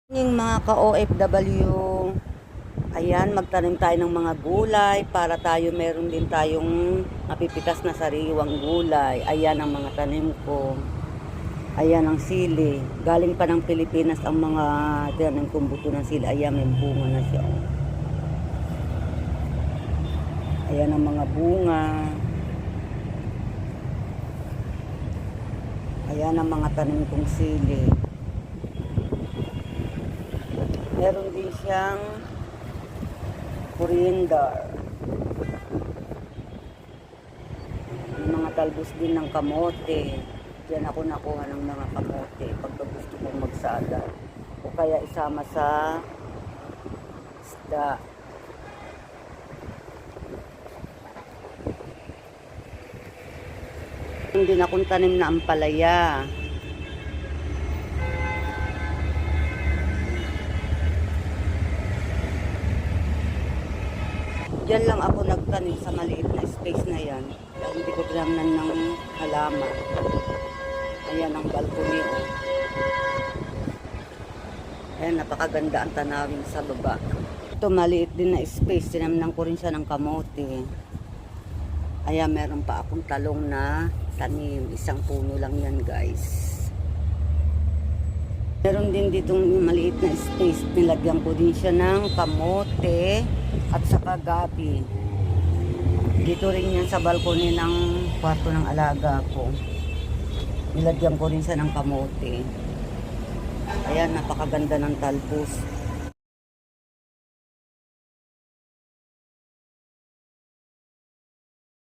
Yung mga ka-OFW, ayan, magtanim tayo ng mga gulay para tayo meron din tayong mapipitas na sariwang gulay. Ayan ang mga tanim ko. Ayan ang sili. Galing pa ng Pilipinas ang mga tanim kong buto ng sili. Ayan, may bunga na siya. Ayan ang mga bunga. Ayan ang mga tanim kong sili. Meron din siyang coriander. May mga talbos din ng kamote. Diyan ako nakuha ng mga kamote pagka gusto kong magsalad. O kaya isama sa isda. Meron din akong tanim na ampalaya. Diyan lang ako nagtanim sa maliit na space na yan. Dahil hindi ko tinamnan ng halaman. Ayan ang balcony. Ayan, napakaganda ang tanawin sa baba. Ito maliit din na space. Tinamnan ko rin siya ng kamote. Ayan, meron pa akong talong na tanim. Isang puno lang yan, guys. Meron din ditong maliit na space. Nilagyan ko din siya ng kamote at saka gabi. Dito rin yan sa balcony ng kwarto ng alaga ko. Nilagyan ko rin siya ng kamote. Ayan, napakaganda ng talbos.